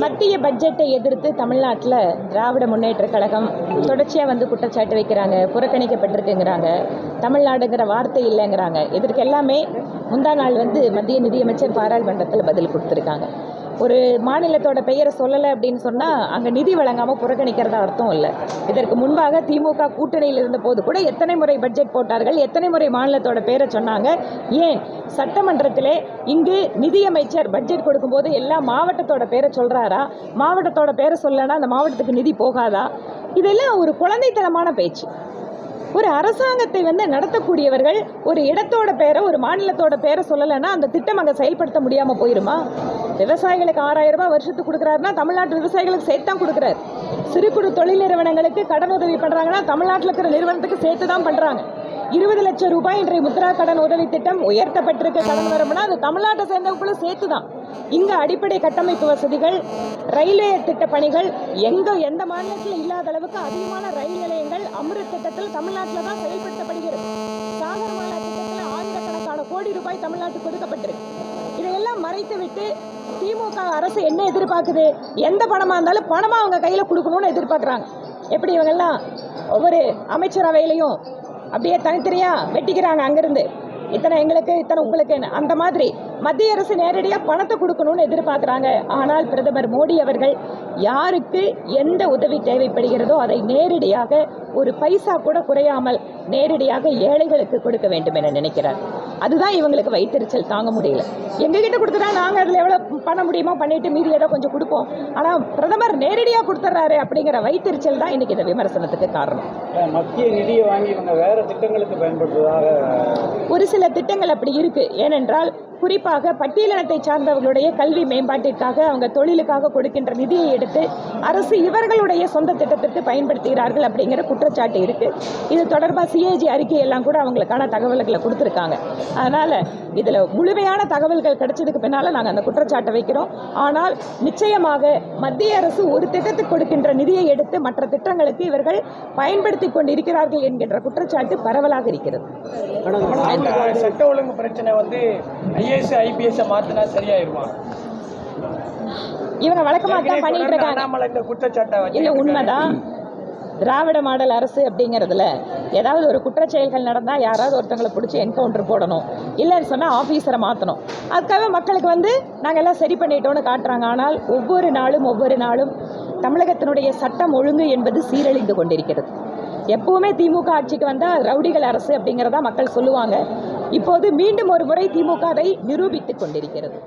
மத்திய பட்ஜெட்டை எதிர்த்து தமிழ்நாட்டில் திராவிட முன்னேற்ற கழகம் தொடர்ச்சியாக குற்றச்சாட்டு வைக்கிறாங்க. புறக்கணிக்கப்பட்டிருக்குங்கிறாங்க. தமிழ்நாடுங்கிற வார்த்தை இல்லைங்கிறாங்க. இதற்கு எல்லாமே முந்தா நாள் மத்திய நிதியமைச்சர் பாராளுமன்றத்தில் பதில் கொடுத்துருக்காங்க. ஒரு மாநிலத்தோட பெயரை சொல்லலை அப்படின்னு சொன்னால் அங்கே நிதி வழங்காமல் புறக்கணிக்கிறதா அர்த்தம் இல்லை. இதற்கு முன்பாக திமுக கூட்டணியில் இருந்த போது கூட எத்தனை முறை பட்ஜெட் போட்டார்கள், எத்தனை முறை மாநிலத்தோட பேரை சொன்னாங்க. ஏன் சட்டமன்றத்திலே இங்கு நிதியமைச்சர் பட்ஜெட் கொடுக்கும்போது எல்லா மாவட்டத்தோட பேரை சொல்கிறாரா? மாவட்டத்தோட பேரை சொல்லனா அந்த மாவட்டத்துக்கு நிதி போகாதா? இதெல்லாம் ஒரு குழந்தைத்தனமான பேச்சு. ஒரு அரசாங்கத்தை நடத்தக்கூடியவர்கள் ஒரு இடத்தோட பேரை, ஒரு மாநிலத்தோட பேரை சொல்லலைன்னா அந்த திட்டம் அங்கே செயல்படுத்த முடியாமல் போயிருமா? விவசாயிகளுக்கு 6000 ரூபாய் வருஷத்துக்கு கொடுக்குறாருன்னா தமிழ்நாட்டு விவசாயிகளுக்கு சேர்த்து தான் கொடுக்குறாரு. சிறு குறு தொழில் நிறுவனங்களுக்கு கடன் உதவி பண்ணுறாங்கன்னா தமிழ்நாட்டில் இருக்கிற நிறுவனத்துக்கு சேர்த்து தான் பண்ணுறாங்க. 20 லட்சம் ரூபாய் இன்றைய முத்ரா கடன் உதவி திட்டம் உயர்த்தப்பட்டிருக்க கடன் வரமுன்னா அது தமிழ்நாட்டை சேர்ந்தவங்களுக்குள்ள சேர்த்து தான். இங்கே அடிப்படை கட்டமைப்பு வசதிகள், ரயில்வே திட்ட பணிகள் எந்த மாநிலத்தில் இல்லாத அளவுக்கு அதிகமான ரயில் நிலையங்கள் அமிர்த் திட்டத்தில் தமிழ்நாட்டில் தான் செயல்படுத்தப்படுகிறது. சாகர்மாலா திட்டத்தில் ஆயிரக்கணக்கான கோடி ரூபாய் தமிழ்நாட்டுக்கு கொடுக்கப்பட்டிருக்கு. இதையெல்லாம் மறைத்துவிட்டு திமுக அரசு என்ன எதிர்பார்க்குது? எந்த பணமாக இருந்தாலும் பணமாக அவங்க கையில் கொடுக்கணும்னு எதிர்பார்க்குறாங்க. எப்படி இவங்கெல்லாம் ஒவ்வொரு அமைச்சரவையிலையும் அப்படியே தனித்தனியாக வெட்டிக்கிறாங்க. அங்கிருந்து இத்தனை எங்களுக்கு, இத்தனை உங்களுக்கு, அந்த மாதிரி மத்திய அரசு நேரடியாக பணத்தை கொடுக்கணும்னு எதிர்பார்க்குறாங்க. ஆனால் பிரதமர் மோடி அவர்கள் யாருக்கு எந்த உதவி தேவைப்படுகிறதோ அதை நேரடியாக ஒரு பைசா கூட குறையாமல் நேரடியாக ஏழைகளுக்கு கொடுக்க வேண்டும் என நினைக்கிறார். அதுதான் இவங்களுக்கு வைத்தறிச்சல் தாங்க முடியல. எங்ககிட்ட கொடுத்துட்டா நாங்கள் அதில் எவ்வளோ பண்ண முடியுமோ பண்ணிட்டு மீதி ஏதோ கொஞ்சம் கொடுப்போம். ஆனால் பிரதமர் நேரடியாக கொடுத்துட்றாரு அப்படிங்கிற வைத்தறிச்சல் தான் இன்னைக்கு இந்த விமர்சனத்துக்கு காரணம். மத்திய நிதியை வாங்கி இவங்க வேற திட்டங்களுக்கு பயன்படுத்துவதாக ஒரு சில திட்டங்கள் அப்படி இருக்கு. ஏனென்றால் குறிப்பாக பட்டியலினத்தை சார்ந்தவர்களுடைய கல்வி மேம்பாட்டிற்காக, அவங்க தொழிலுக்காக கொடுக்கின்ற நிதியை எடுத்து அரசு இவர்களுடைய சொந்த திட்டத்திற்கு பயன்படுத்துகிறார்கள் அப்படிங்கிற குற்றச்சாட்டு இருக்கு. இது தொடர்பாக சிஏஜி அறிக்கையெல்லாம் கூட அவங்களுக்கான தகவல்களை கொடுத்துருக்காங்க. அதனால இதில் முழுமையான தகவல்கள் கிடைச்சதுக்கு பின்னால் நாங்கள் அந்த குற்றச்சாட்டை வைக்கிறோம். ஆனால் நிச்சயமாக மத்திய அரசு ஒரு திட்டத்துக்கு கொடுக்கின்ற நிதியை எடுத்து மற்ற திட்டங்களுக்கு இவர்கள் பயன்படுத்தி கொண்டிருக்கிறார்கள் என்கின்ற குற்றச்சாட்டு பரவலாக இருக்கிறது. சட்ட ஒழுங்கு பிரச்சனை ஐஏஎஸ் ஐபிஎஸ் மாத்தினா சரியாயிருமா? இவங்க வழக்கமாக தான் பண்ணிட்டு இருக்காங்க. இல்ல, உண்மைதான். திராவிட மாடல் அரசு அப்படிங்கிறதுல ஏதாவது ஒரு குற்றச்செயல்கள் நடந்தால் யாராவது ஒருத்தங்களை பிடிச்சி என்கவுண்டர் போடணும், இல்லைன்னு சொன்னால் ஆஃபீஸரை மாற்றணும். அதுக்காக மக்களுக்கு நாங்கள் எல்லாம் சரி பண்ணிட்டோன்னு காட்டுறாங்க. ஆனால் ஒவ்வொரு நாளும் தமிழகத்தினுடைய சட்டம் ஒழுங்கு என்பது சீரழிந்து கொண்டிருக்கிறது. எப்பவுமே திமுக ஆட்சிக்கு வந்தால் ரவுடிகள் அரசு அப்படிங்கிறதா மக்கள் சொல்லுவாங்க. இப்போது மீண்டும் ஒரு முறை திமுக அதை நிரூபித்துக் கொண்டிருக்கிறது.